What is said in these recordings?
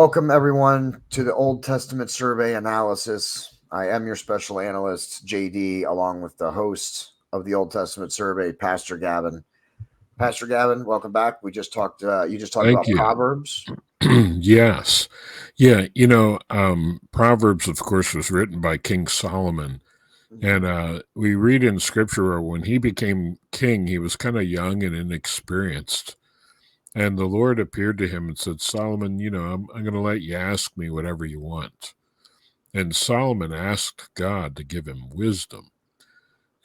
Welcome, everyone, to the Old Testament Survey Analysis. I am your special analyst, JD, along with the host of the Old Testament Survey, Pastor Gavin. Pastor Gavin, welcome back. We just talked. You just talked Thank about you. Proverbs. Yes. Yeah. Proverbs, of course, was written by King Solomon. And we read in scripture where when he became king, he was kind of young and inexperienced. And the Lord appeared to him and said, Solomon, I'm going to let you ask me whatever you want. And Solomon asked God to give him wisdom.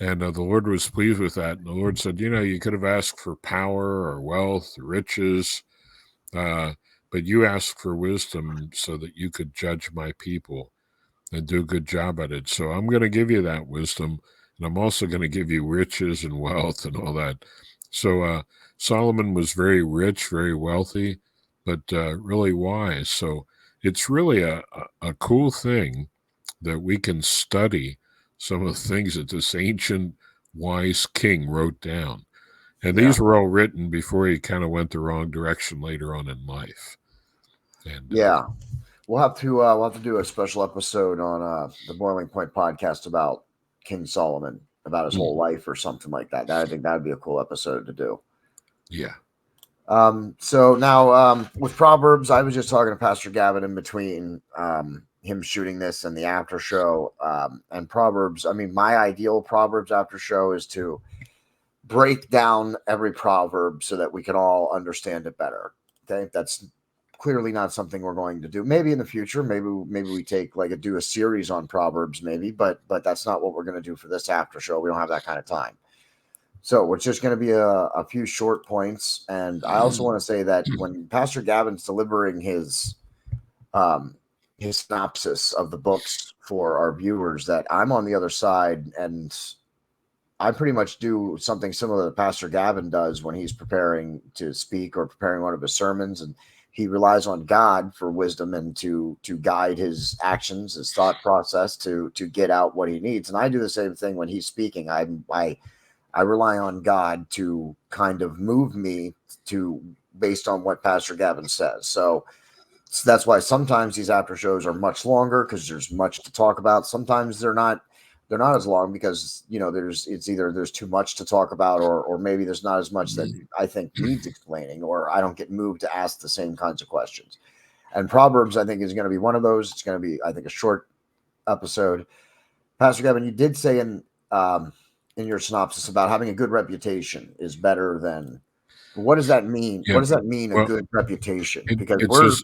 And the Lord was pleased with that. And the Lord said, you could have asked for power or wealth, or riches. But you asked for wisdom so that you could judge my people and do a good job at it. So I'm going to give you that wisdom, and I'm also going to give you riches and wealth and all that. So Solomon was very rich, very wealthy, but really wise. So it's really a cool thing that we can study some of the things that this ancient wise king wrote down. And these were all written before he kind of went the wrong direction later on in life. And we'll have to do a special episode on the Boiling Point podcast about King Solomon, about his whole life or something like that. I think that would be a cool episode to do. Yeah. So now with Proverbs, I was just talking to Pastor Gavin in between him shooting this and the after show. And Proverbs, I mean, my ideal Proverbs after show is to break down every proverb so that we can all understand it better. Okay, that's clearly not something we're going to do. Maybe in the future, maybe we take do a series on Proverbs, maybe, but that's not what we're going to do for this after show. We don't have that kind of time. So it's just going to be a few short points. And I also want to say that when Pastor Gavin's delivering his synopsis of the books for our viewers, that I'm on the other side and I pretty much do something similar that Pastor Gavin does when he's preparing to speak or preparing one of his sermons, and he relies on God for wisdom and to guide his actions, his thought process to get out what he needs. And I do the same thing when he's speaking. I rely on God to kind of move me to based on what Pastor Gavin says. So that's why sometimes these after shows are much longer because there's much to talk about. Sometimes they're not as long because it's either there's too much to talk about or maybe there's not as much that I think needs explaining, or I don't get moved to ask the same kinds of questions. And Proverbs, I think, is going to be one of those. It's going to be, I think, a short episode. Pastor Gavin, you did say in your synopsis about having a good reputation is better than. What does that mean? Yeah. What does that mean, a good reputation? Because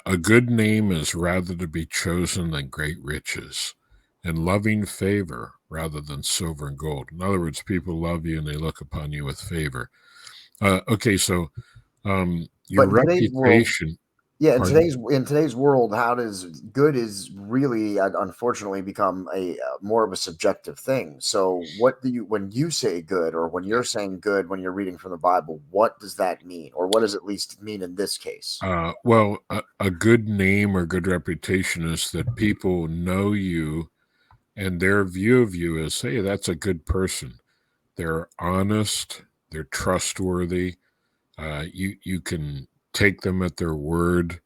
a good name is rather to be chosen than great riches, and loving favor rather than silver and gold. In other words, people love you and they look upon you with favor. Okay, so your reputation. In today's world, how does good is really unfortunately become a more of a subjective thing. So what do you, when you say good, or when you're saying good when you're reading from the Bible, what does that mean, or what does it at least mean in this case? Well, a good name or good reputation is that people know you and their view of you is, hey, that's a good person. They're honest, they're trustworthy. You can take them at their word.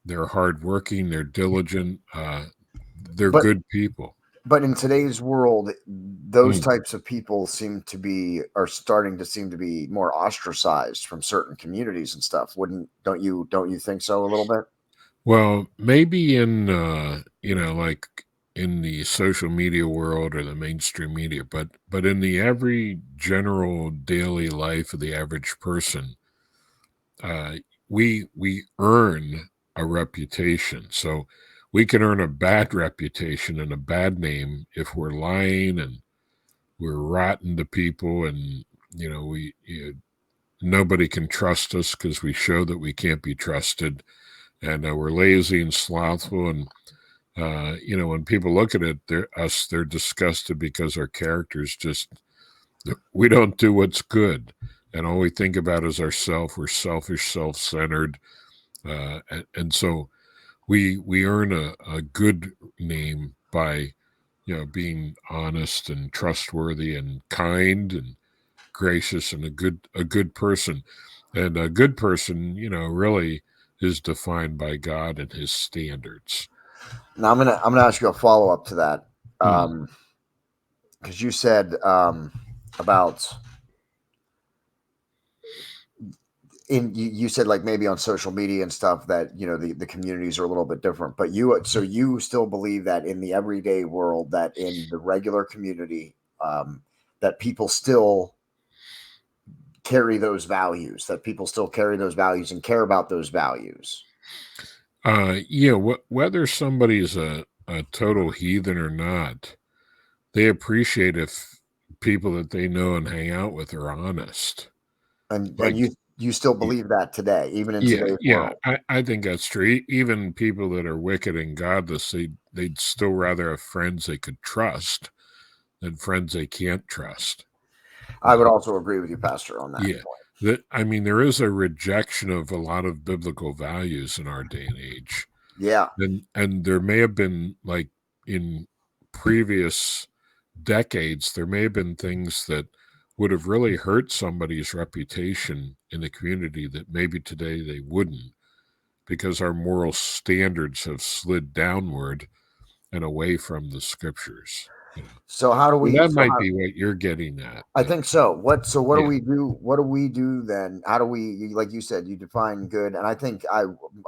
They're hardworking, they're diligent, they're good people. But in today's world, those types of people are starting to seem to be more ostracized from certain communities and stuff. Don't you think so a little bit? Well, maybe in like in the social media world or the mainstream media, but in the every general daily life of the average person, we earn a reputation. So we can earn a bad reputation and a bad name if we're lying and we're rotten to people, and nobody can trust us because we show that we can't be trusted, and we're lazy and slothful. And when people look at it, they're disgusted because our characters we don't do what's good, and all we think about is ourselves. We're selfish, self-centered, and so we earn a good name by being honest and trustworthy and kind and gracious and a good person. And a good person, really is defined by God and his standards. Now I'm gonna ask you a follow up to that, Hmm. because you said about you said like maybe on social media and stuff that the communities are a little bit different, but you still believe that in the everyday world, that in the regular community, that people still carry those values, that people still carry those values and care about those values. Yeah, whether somebody's a total heathen or not, they appreciate if people that they know and hang out with are honest. And Like, you still y- believe that today, even in yeah, today's yeah, world? I think that's true. Even people that are wicked and godless, they'd still rather have friends they could trust than friends they can't trust. I would Uh, also agree with you, Pastor, on that yeah, point. I mean, there is a rejection of a lot of biblical values in our day and age. Yeah. And there may have been, like, in previous decades, there may have been things that would have really hurt somebody's reputation in the community that maybe today they wouldn't, because our moral standards have slid downward and away from the scriptures. So how do Well, we? that So might how, be what you're getting at. I think so. What do Yeah, we do? What do we do then? How do we, like you said, you define good, and I think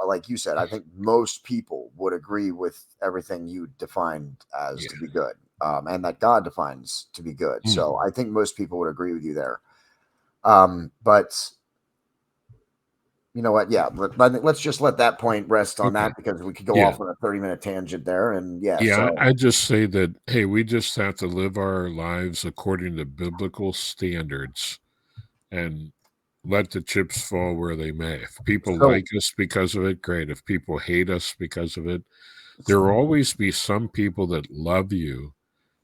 like you said, I think most people would agree with everything you defined as yeah. to be good, and that God defines to be good. So Mhm. I think most people would agree with you there. But you know what? Yeah, let's just let that point rest on Okay. that, because we could go Yeah. off on a 30-minute tangent there. And yeah, Yeah, so I just say that, hey, we just have to live our lives according to biblical standards and let the chips fall where they may. If people so like us because of it, great. If people hate us because of it, there will always be some people that love you,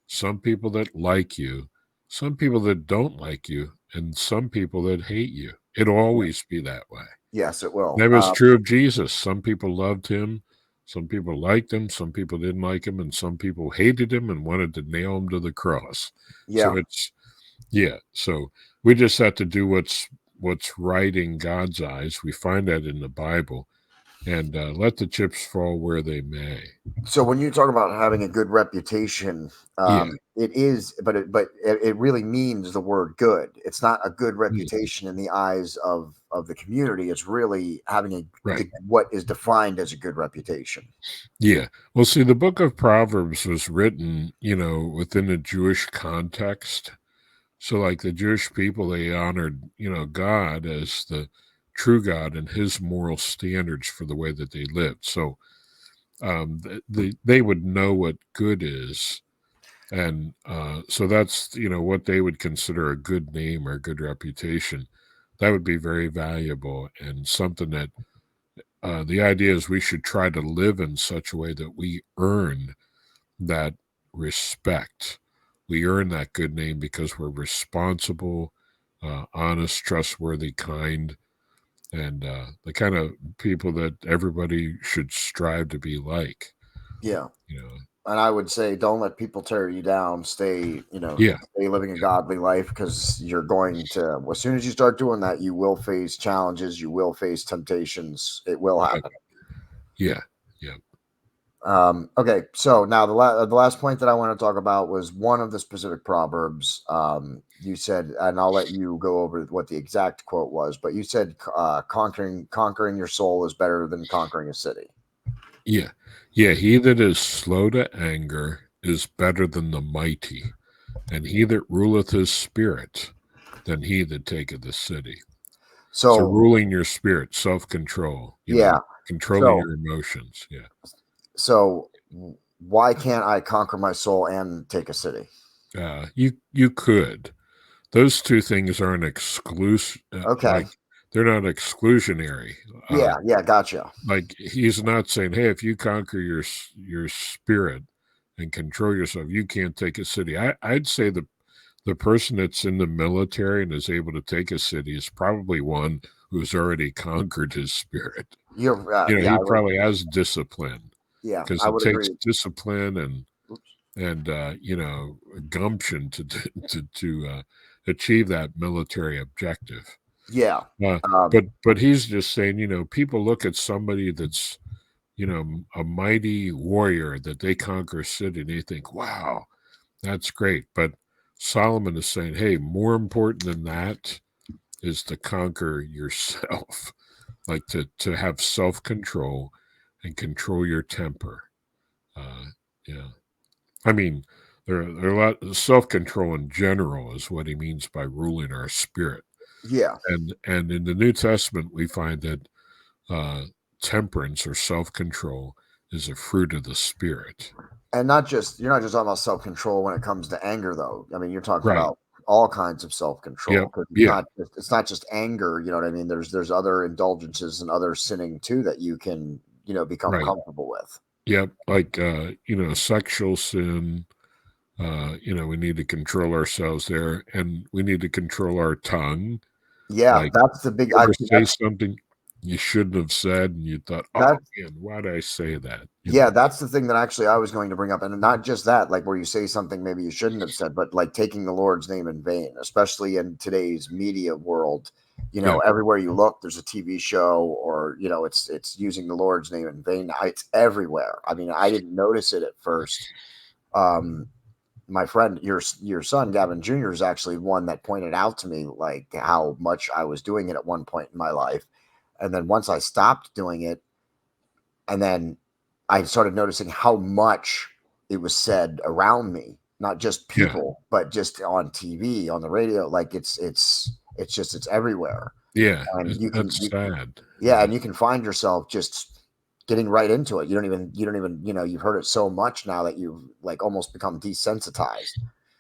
some people that like you, some people that don't like you, and some people that hate you. It'll always be that way. yes, it will. That was true of Jesus. Some people loved him, some people liked him, some people didn't like him, and some people hated him and wanted to nail him to the cross. So Yeah. it's yeah. So we just have to do what's right in God's eyes. We find that in the Bible, and let the chips fall where they may. So when you talk about having a good reputation, Yeah. it is, but it really means the word good. It's not a good Mm. reputation in the eyes of the community. It's really having Right. what is defined as a good reputation. Yeah. Well, see, the book of Proverbs was written, within a Jewish context. So, like, the Jewish people, they honored, God as the true God and his moral standards for the way that they lived. So, they would know what good is. And so that's, what they would consider a good name or a good reputation. That would be very valuable and something that the idea is we should try to live in such a way that we earn that respect. We earn that good name because we're responsible, honest, trustworthy, kind, and the kind of people that everybody should strive to be like. Yeah. You know, And I would say, don't let people tear you down. yeah, Stay living a godly life, because you're going to, as soon as you start doing that, you will face challenges, you will face temptations. It will yeah, happen. yeah, yeah, Okay, so now the last point that I want to talk about was one of the specific proverbs. You said, and I'll let you go over what the exact quote was, but you said, conquering your soul is better than conquering a city. yeah, yeah. He that is slow to anger is better than the mighty, and he that ruleth his spirit than he that taketh the city. So So ruling your spirit, self-control, yeah, controlling so your emotions. Yeah. so why can't I conquer my soul and take a city? You could. Those two things aren't exclusive. Okay, Like, they're not exclusionary. yeah, yeah, gotcha. Like, he's not saying, "Hey, if you conquer your spirit and control yourself, you can't take a city." I'd say the person that's in the military and is able to take a city is probably one who's already conquered his spirit. Yeah, He probably has discipline, yeah, because I it would takes agree. discipline Oops. and gumption to achieve that military objective. Yeah. Uh, Um, but he's just saying, people look at somebody that's, a mighty warrior that they conquer a city, and they think, wow, that's great. But Solomon is saying, hey, more important than that is to conquer yourself, like to have self-control and control your temper. Uh, yeah. I mean, there are a lot self-control in general is what he means by ruling our spirit. yeah. And in the New Testament, we find that uh, temperance or self-control is a fruit of the spirit. And you're not just talking about self control when it comes to anger, though. I mean, you're talking Right. about all kinds of self Yep. control because Yeah. it's not just anger. You know what I mean? There's other indulgences and other sinning too that you can become Right. comfortable with. Yep. Like sexual sin. We need to control ourselves there, and we need to control our tongue. Yeah, Like, that's the big. you ever say something you shouldn't have said, and you thought, "Oh That's man, why did I say that?" Yeah, that's the thing that actually I was going to bring up, and not just that, like where you say something maybe you shouldn't have said, but like taking the Lord's name in vain, especially in today's media world. Yeah. Everywhere you look, there's a TV show, or it's using the Lord's name in vain. It's everywhere. I mean, I didn't notice it at first. Um, my friend, your son, Gavin Jr., is actually one that pointed out to me like how much I was doing it at one point in my life, and then once I stopped doing it, and then I started noticing how much it was said around me, not just Yeah. people, but just on TV, on the radio. Like it's everywhere, Yeah. and That's sad. yeah, and you can find yourself just getting right into it. You don't even you've heard it so much now that you've like almost become desensitized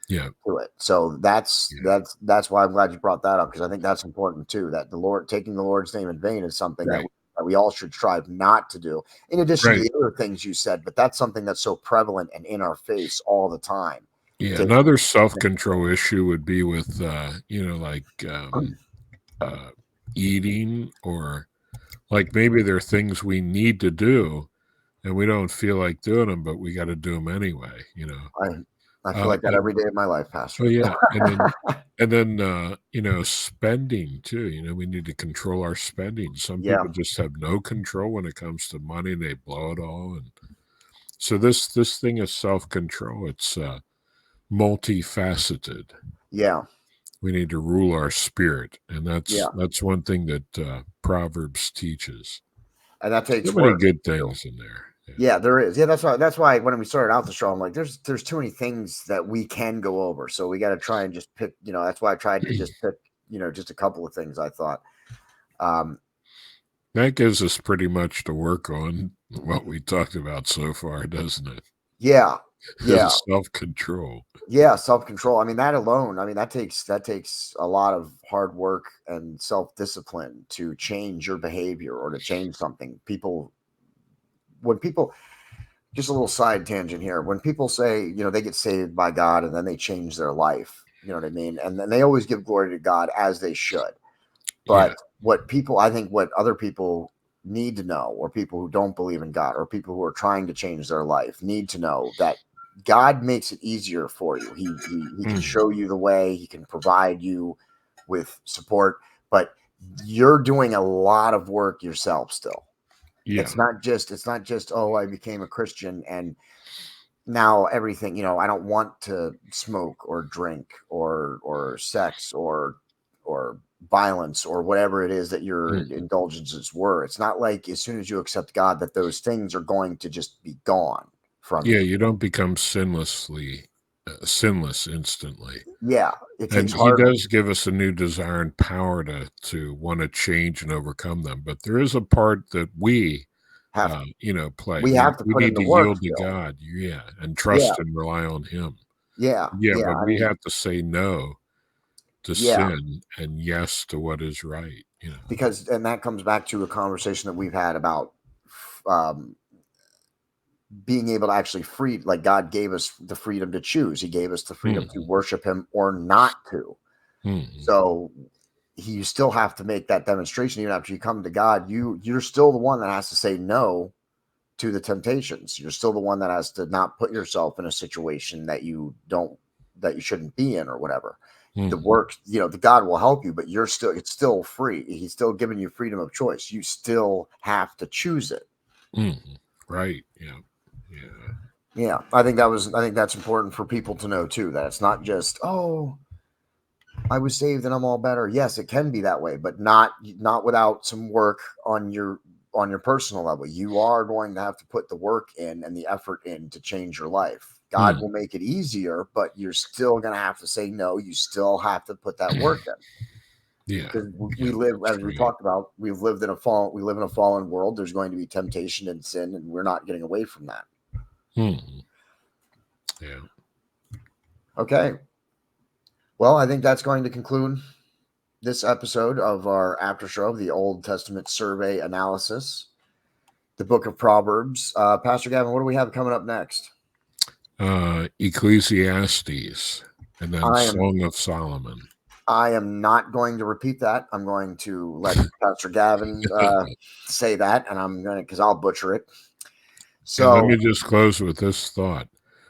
Yeah. to it. So Yeah. that's why I'm glad you brought that up, because I think that's important too. That taking the Lord's name in vain is something Right. that we all should strive not to do. In addition to Right. the other things you said, but that's something that's so prevalent and in our face all the time. Yeah. Taking Another self-control issue would be with, like uh, eating, or like maybe there are things we need to do and we don't feel like doing them, but we got to do them anyway. I I feel like that And every day of my life, oh Pastor. yeah, and then spending too. We need to control our spending. Some Yeah, people just have no control when it comes to money, and they blow it all. And so this thing is self-control. It's multifaceted. yeah, We need to rule our spirit, and that's yeah, that's one thing that Proverbs teaches. and that So takes many work. good things in there. Yeah. Yeah, there is. Yeah, that's why when we started out the show, I'm like, there's too many things that we can go over. So we got to try and just pick, that's why I tried to just pick, just a couple of things I thought. Um, That gives us pretty much to work on what we talked about so far, doesn't it? yeah, yeah, Is self-control. yeah, self-control. I mean, that alone, I mean, that takes a lot of hard work and self-discipline to change your behavior or to change something. When people just a little side tangent here. When people say, they get saved by God and then they change their life, you know what I mean? And then they always give glory to God, as they should. Yeah. But I think what other people need to know, or people who don't believe in God, or people who are trying to change their life, need to know that God makes it easier for you. He can Mhm. show you the way, he can provide you with support, but you're doing a lot of work yourself still. Yeah. It's not just, oh, I became a Christian and now everything, I don't want to smoke or drink or sex or violence or whatever it is that your Mhm. indulgences were. It's not like as soon as you accept God that those things are going to just be gone from Yeah, you. you don't become sinless instantly. Yeah, it takes And he hard. does give us a new desire and power to wanna change and overcome them, but there is a part that we, Have play. We have to We put in need the to work yield to still. God, yeah, and Yeah, trust and rely on him. yeah, Yeah, yeah. but I we mean, have to say no to yeah, sin and yes to what is right. because and that comes back to a conversation that we've had about um, being able to actually free, like God gave us the freedom to choose. He gave us the freedom to Mhm, worship him or not to. mhm. So you still have to make that demonstration. Even after you come to God, you're still the one that has to say no to the temptations. You're still the one that has to not put yourself in a situation that you shouldn't be in or whatever. The work, the God will help you, but it's still free. He's still giving you freedom of choice. You still have to choose it. Right. Yeah. I think that's important for people to know too, that it's not just, oh, I was saved and I'm all better. Yes, it can be that way, but not without some work on your personal level. You are going to have to put the work in and the effort in to change your life. God will make it easier, but you're still going to have to say no. You still have to put that work in. Yeah. Because we live, as we talked about, we live in a fallen world. There's going to be temptation and sin, and we're not getting away from that. Yeah. Okay. Well, I think that's going to conclude this episode of our after show of the Old Testament survey analysis, the book of Proverbs. Pastor Gavin, what do we have coming up next? Ecclesiastes, and then Song of Solomon. I am not going to repeat that. I'm going to let Pastor Gavin say that, and I'm going to, because I'll butcher it. So let me just close with this thought.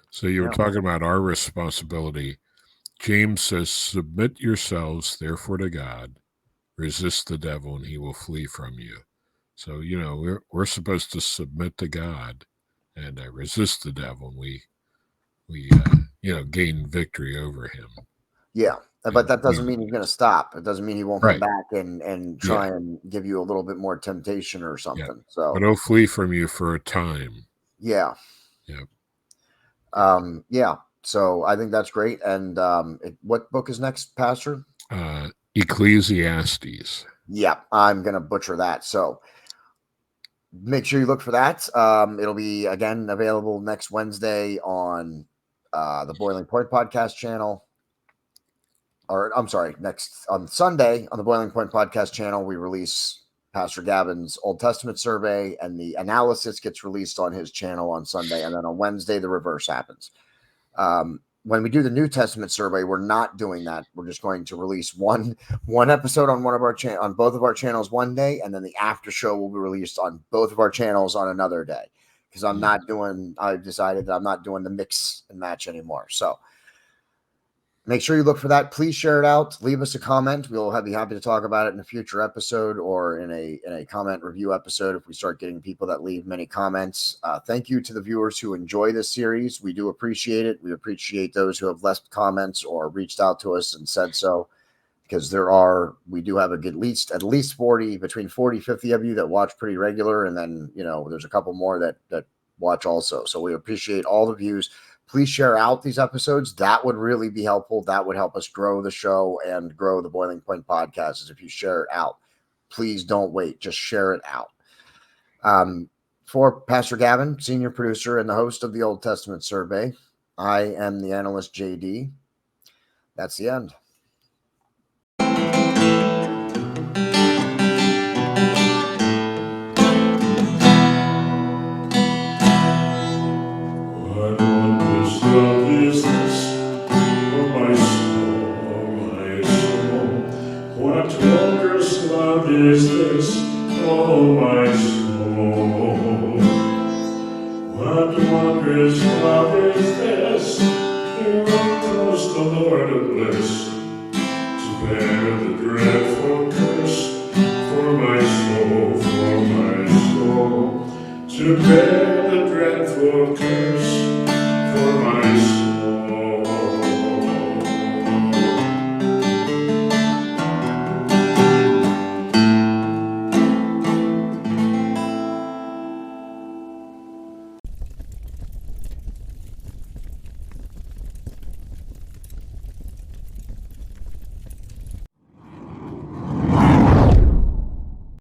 So you were talking about our responsibility. James says, submit yourselves, therefore, to God. Resist the devil, and he will flee from you. So, we're supposed to submit to God and resist the devil, and we gain victory over him. Yeah, but that doesn't mean he's going to stop. It doesn't mean he won't come back and try and give you a little bit more temptation or something. Yeah. So, but he'll flee from you for a time. Yeah. Yeah. Yeah. So I think that's great. And what book is next, Pastor? Ecclesiastes. Yeah, I'm going to butcher that. So make sure you look for that. It'll be, again, available next Wednesday on the Boiling Point podcast channel. Or I'm sorry, on Sunday on the Boiling Point podcast channel, we release Pastor Gavin's Old Testament survey, and the analysis gets released on his channel on Sunday. And then on Wednesday, the reverse happens. When we do the New Testament survey, we're not doing that. We're just going to release one episode on on both of our channels one day, and then the after show will be released on both of our channels on another day. Because I've decided that I'm not doing the mix and match anymore. So make sure you look for that. Please share it out. Leave us a comment. We'll be happy to talk about it in a future episode or in a comment review episode if we start getting people that leave many comments. Thank you to the viewers who enjoy this series. We do appreciate it. We appreciate those who have left comments or reached out to us and said so, because we do have at least 40, between 40, 50 of you that watch pretty regular. And then, there's a couple more that watch also. So we appreciate all the views. Please share out these episodes. That would really be helpful. That would help us grow the show and grow the Boiling Point podcast, is if you share it out. Please don't wait. Just share it out. For Pastor Gavin, senior producer and the host of the Old Testament survey, I am the analyst JD. That's the end. Love is this, oh my soul, what wondrous love is this, oh my soul, what wondrous love is this, here comes the Lord of bliss, to bear the dreadful curse, for my soul, to bear the dreadful curse,